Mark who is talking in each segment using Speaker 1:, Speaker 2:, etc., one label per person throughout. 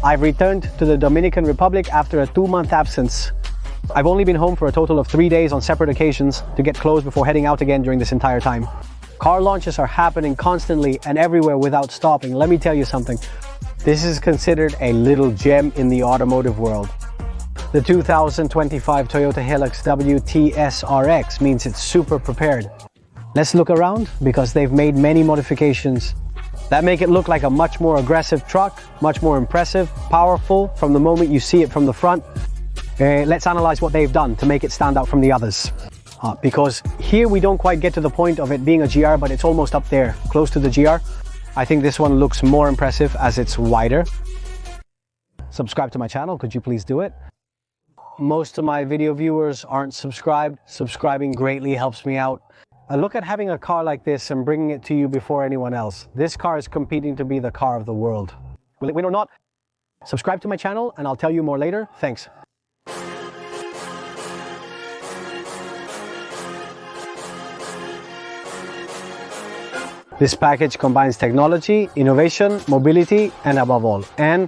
Speaker 1: I've returned to the Dominican Republic after a 2-month absence. I've only been home for a total of 3 days on separate occasions to get clothes before heading out again during this entire time. Car launches are happening constantly and everywhere without stopping. Let me tell you something. This is considered a little gem in the automotive world. The 2025 Toyota Hilux WTS-RX means it's super prepared. Let's look around because they've made many modifications that make it look like a much more aggressive truck, much more impressive, powerful from the moment you see it from the front. Let's analyze what they've done to make it stand out from the others. Because here we don't quite get to the point of it being a GR, but it's almost up there, close to the GR. I think this one looks more impressive as it's wider. Subscribe to my channel, could you please do it? Most of my video viewers aren't subscribed. Subscribing greatly helps me out. Look at having a car like this and bringing it to you before anyone else. This car is competing to be the car of the world. Will it win or not? Subscribe to my channel and I'll tell you more later. Thanks. This package combines technology, innovation, mobility, and above all, and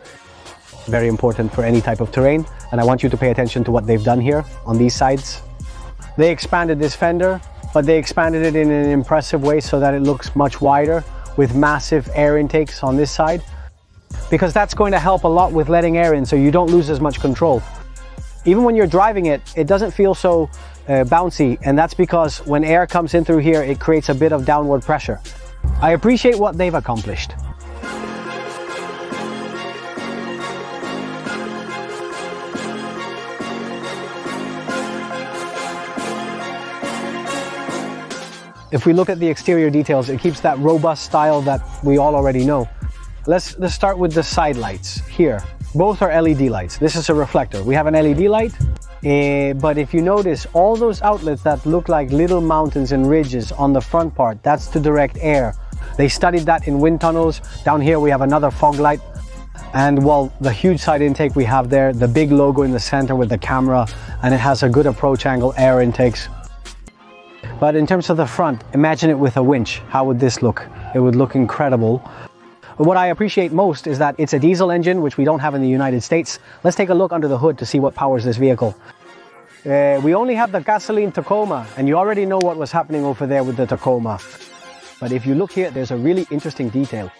Speaker 1: very important for any type of terrain, and I want you to pay attention to what they've done here on these sides. They expanded this fender, but they expanded it in an impressive way so that it looks much wider with massive air intakes on this side, because that's going to help a lot with letting air in so you don't lose as much control. Even when you're driving it, it doesn't feel so bouncy, and that's because when air comes in through here, it creates a bit of downward pressure. I appreciate what they've accomplished. If we look at the exterior details, it keeps that robust style that we all already know. Let's start with the side lights here. Both are LED lights. This is a reflector. We have an LED light, but if you notice, all those outlets that look like little mountains and ridges on the front part, that's to direct air. They studied that in wind tunnels. Down here we have another fog light. And well, the huge side intake we have there, the big logo in the center with the camera, and it has a good approach angle, air intakes. But in terms of the front, imagine it with a winch. How would this look? It would look incredible. What I appreciate most is that it's a diesel engine, which we don't have in the United States. Let's take a look under the hood to see what powers this vehicle. We only have the gasoline Tacoma, and you already know what was happening over there with the Tacoma. But if you look here, there's a really interesting detail.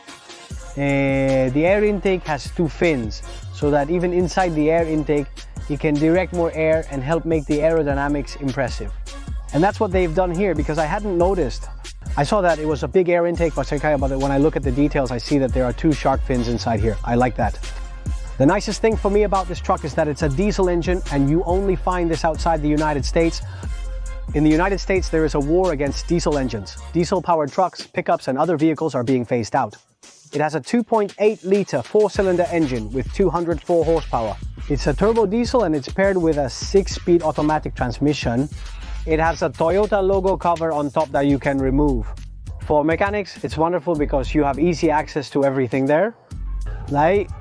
Speaker 1: The air intake has 2 fins, so that even inside the air intake, you can direct more air and help make the aerodynamics impressive. And that's what they've done here, because I hadn't noticed. I saw that it was a big air intake, but when I look at the details, I see that there are 2 shark fins inside here. I like that. The nicest thing for me about this truck is that it's a diesel engine, and you only find this outside the United States. In the United States, there is a war against diesel engines. Diesel-powered trucks, pickups, and other vehicles are being phased out. It has a 2.8-liter 4-cylinder engine with 204 horsepower. It's a turbo diesel, and it's paired with a 6-speed automatic transmission. It has a Toyota logo cover on top that you can remove. For mechanics, it's wonderful because you have easy access to everything there.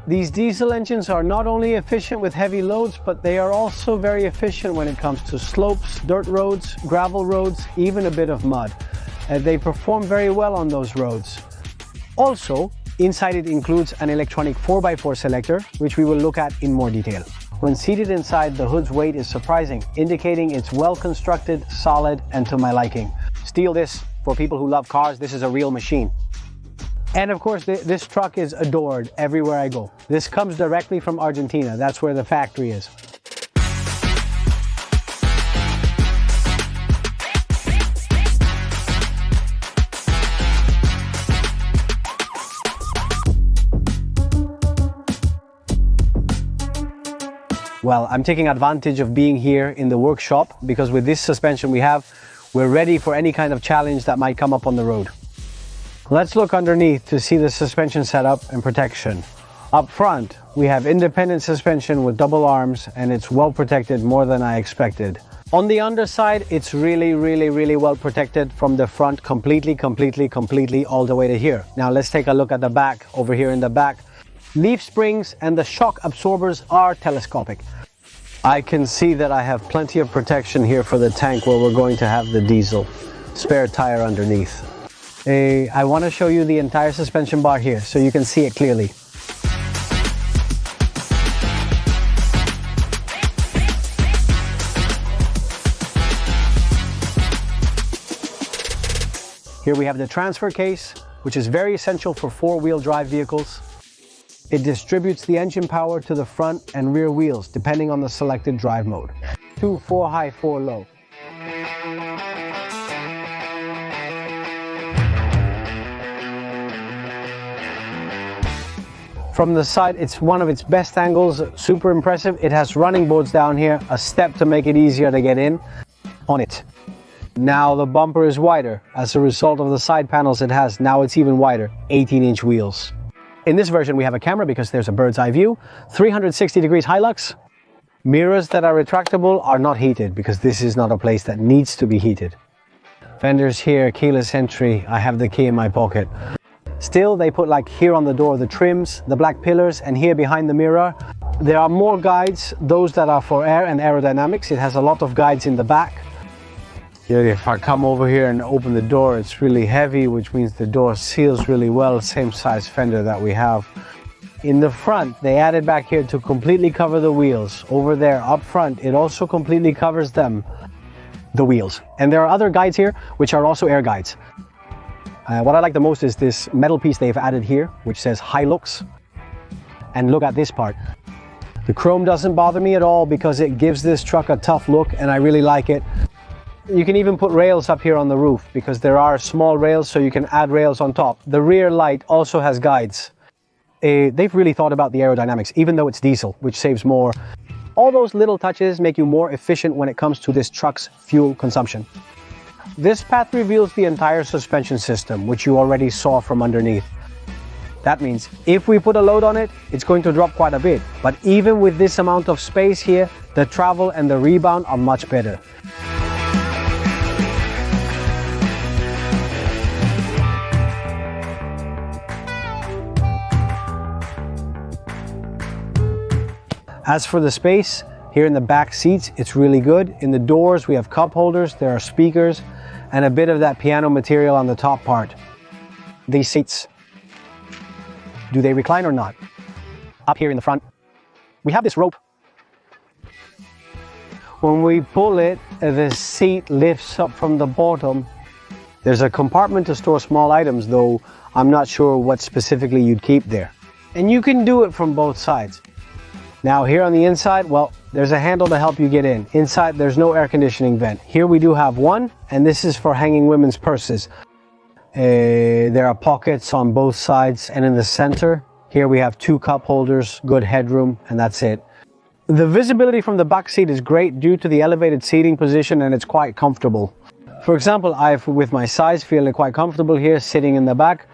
Speaker 1: These diesel engines are not only efficient with heavy loads, but they are also very efficient when it comes to slopes, dirt roads, gravel roads, even a bit of mud. They perform very well on those roads. Also, inside it includes an electronic 4x4 selector, which we will look at in more detail. When seated inside, the hood's weight is surprising, indicating it's well constructed, solid, and to my liking. Steal this for people who love cars. This is a real machine. And of course, this truck is adored everywhere I go. This comes directly from Argentina. That's where the factory is. Well, I'm taking advantage of being here in the workshop because with this suspension we're ready for any kind of challenge that might come up on the road. Let's look underneath to see the suspension setup and protection. Up front, we have independent suspension with double arms, and it's well protected, more than I expected. On the underside, it's really well protected from the front completely all the way to here. Now let's take a look at the back. Over here in the back, leaf springs and the shock absorbers are telescopic. I can see that I have plenty of protection here for the tank where we're going to have the diesel. Spare tire underneath. I want to show you the entire suspension bar here so you can see it clearly. Here we have the transfer case, which is very essential for four-wheel drive vehicles. It distributes the engine power to the front and rear wheels, depending on the selected drive mode. 2, 4 high, 4 low. From the side, it's one of its best angles, super impressive. It has running boards down here, a step to make it easier to get in on it. Now the bumper is wider. As a result of the side panels it has, now it's even wider, 18-inch wheels. In this version we have a camera because there's a bird's eye view, 360 degrees Hilux. Mirrors that are retractable are not heated because this is not a place that needs to be heated. Fenders here, keyless entry, I have the key in my pocket. Still, they put like here on the door the trims, the black pillars, and here behind the mirror there are more guides, those that are for air and aerodynamics. It has a lot of guides in the back. If I come over here and open the door, it's really heavy, which means the door seals really well, same size fender that we have. In the front, they added back here to completely cover the wheels. Over there, up front, it also completely covers them, the wheels. And there are other guides here, which are also air guides. What I like the most is this metal piece they've added here, which says Hilux. And look at this part. The chrome doesn't bother me at all because it gives this truck a tough look and I really like it. You can even put rails up here on the roof because there are small rails, so you can add rails on top. The rear light also has guides. They've really thought about the aerodynamics, even though it's diesel, which saves more. All those little touches make you more efficient when it comes to this truck's fuel consumption. This path reveals the entire suspension system, which you already saw from underneath. That means if we put a load on it, it's going to drop quite a bit. But even with this amount of space here, the travel and the rebound are much better. As for the space, here in the back seats, it's really good. In the doors, we have cup holders, there are speakers, and a bit of that piano material on the top part. These seats, do they recline or not? Up here in the front, we have this rope. When we pull it, the seat lifts up from the bottom. There's a compartment to store small items, though I'm not sure what specifically you'd keep there. And you can do it from both sides. Now here on the inside, well, there's a handle to help you get in. Inside, there's no air conditioning vent. Here we do have one, and this is for hanging women's purses. There are pockets on both sides, and in the center, here we have 2 cup holders, good headroom, and that's it. The visibility from the back seat is great due to the elevated seating position, and it's quite comfortable. For example, with my size, feel quite comfortable here, sitting in the back.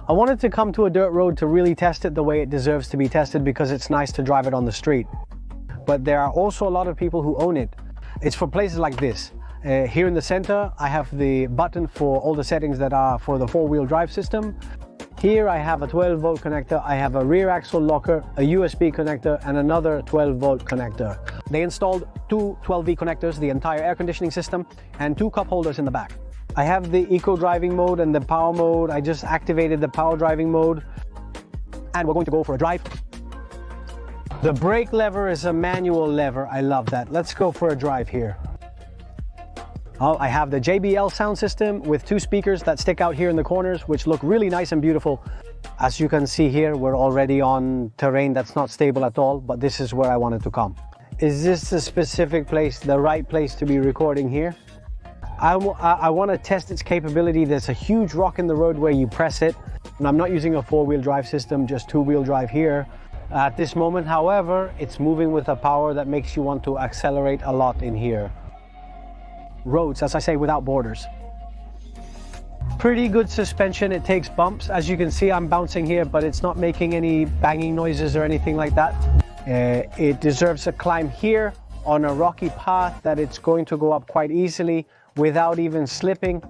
Speaker 1: I wanted to come to a dirt road to really test it the way it deserves to be tested because it's nice to drive it on the street. But there are also a lot of people who own it. It's for places like this. Here in the center, I have the button for all the settings that are for the four-wheel drive system. Here I have a 12-volt connector, I have a rear axle locker, a USB connector, and another 12-volt connector. They installed 2 12V connectors, the entire air conditioning system, and 2 cup holders in the back. I have the eco driving mode and the power mode. I just activated the power driving mode and we're going to go for a drive. The brake lever is a manual lever. I love that. Let's go for a drive here. Oh, I have the JBL sound system with 2 speakers that stick out here in the corners, which look really nice and beautiful. As you can see here, we're already on terrain that's not stable at all, but this is where I wanted to come. Is this the specific place, the right place to be recording here? I want to test its capability. There's a huge rock in the road where you press it, and I'm not using a 4-wheel drive system, just 2-wheel drive here. At this moment, however, it's moving with a power that makes you want to accelerate a lot in here. Roads, as I say, without borders. Pretty good suspension. It takes bumps. As you can see, I'm bouncing here, but it's not making any banging noises or anything like that. It deserves a climb here on a rocky path that it's going to go up quite easily without even slipping.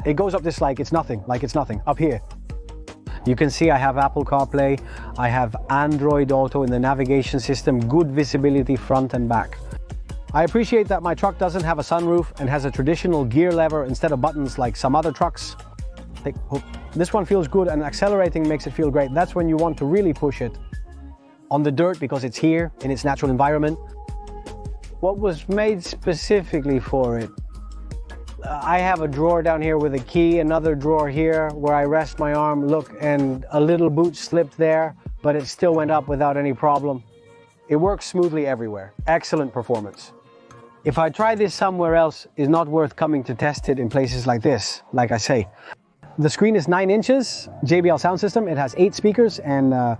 Speaker 1: It goes up this like it's nothing, up here. You can see I have Apple CarPlay, I have Android Auto in the navigation system, good visibility front and back. I appreciate that my truck doesn't have a sunroof and has a traditional gear lever instead of buttons like some other trucks. Take, oh. This one feels good, and accelerating makes it feel great. That's when you want to really push it on the dirt because it's here in its natural environment. What was made specifically for it? I have a drawer down here with a key, another drawer here where I rest my arm, look, and a little boot slipped there, but it still went up without any problem. It works smoothly everywhere. Excellent performance. If I try this somewhere else, it's not worth coming to test it in places like this, like I say. The screen is 9 inches, JBL sound system. It has 8 speakers and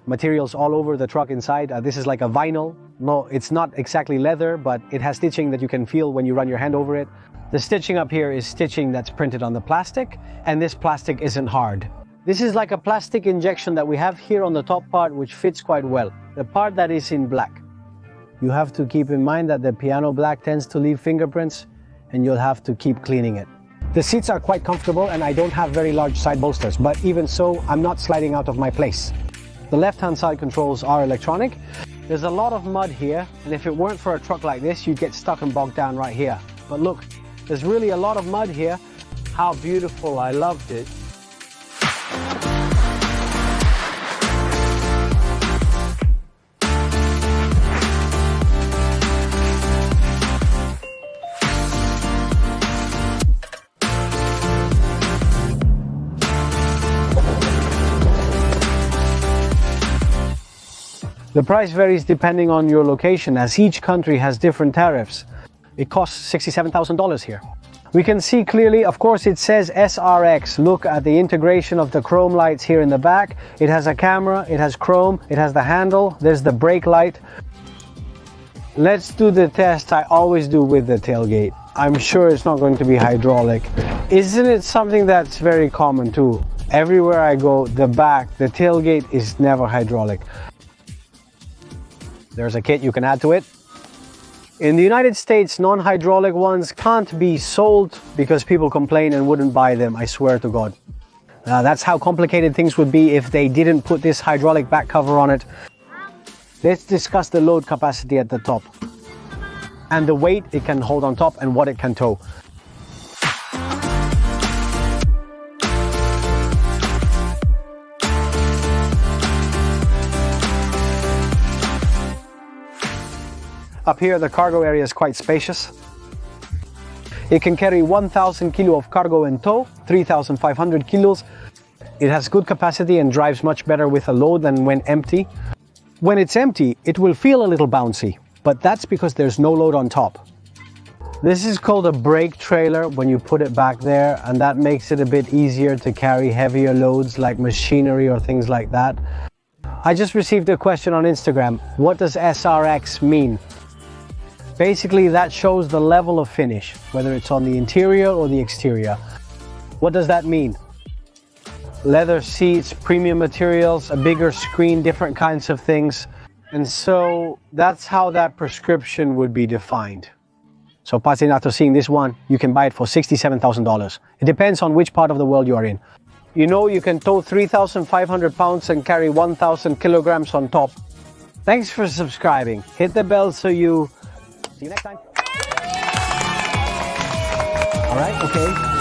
Speaker 1: materials all over the truck inside. This is like a vinyl. No, it's not exactly leather, but it has stitching that you can feel when you run your hand over it. The stitching up here is stitching that's printed on the plastic, and this plastic isn't hard. This is like a plastic injection that we have here on the top part, which fits quite well. The part that is in black. You have to keep in mind that the piano black tends to leave fingerprints, and you'll have to keep cleaning it. The seats are quite comfortable, and I don't have very large side bolsters, but even so, I'm not sliding out of my place. The left-hand side controls are electronic. There's a lot of mud here, and if it weren't for a truck like this, you'd get stuck and bogged down right here. But look, there's really a lot of mud here. How beautiful, I loved it. The price varies depending on your location, as each country has different tariffs. It costs $67,000 here. We can see clearly, of course, it says SRX. Look at the integration of the chrome lights here in the back. It has a camera, it has chrome, it has the handle, there's the brake light. Let's do the test I always do with the tailgate. I'm sure it's not going to be hydraulic. Isn't it something that's very common too? Everywhere I go, the tailgate is never hydraulic. There's a kit you can add to it. In the United States, non-hydraulic ones can't be sold because people complain and wouldn't buy them, I swear to God. That's how complicated things would be if they didn't put this hydraulic back cover on it. Let's discuss the load capacity at the top and the weight it can hold on top and what it can tow. Up here, the cargo area is quite spacious. It can carry 1,000 kilo of cargo in tow, 3,500 kilos. It has good capacity and drives much better with a load than when empty. When it's empty, it will feel a little bouncy, but that's because there's no load on top. This is called a brake trailer when you put it back there, and that makes it a bit easier to carry heavier loads like machinery or things like that. I just received a question on Instagram. What does SRX mean? Basically, that shows the level of finish, whether it's on the interior or the exterior. What does that mean? Leather seats, premium materials, a bigger screen, different kinds of things. And so that's how that prescription would be defined. So passing after seeing this one, you can buy it for $67,000. It depends on which part of the world you are in. You know, you can tow 3,500 pounds and carry 1,000 kilograms on top. Thanks for subscribing. Hit the bell so you... See you next time. All right, okay.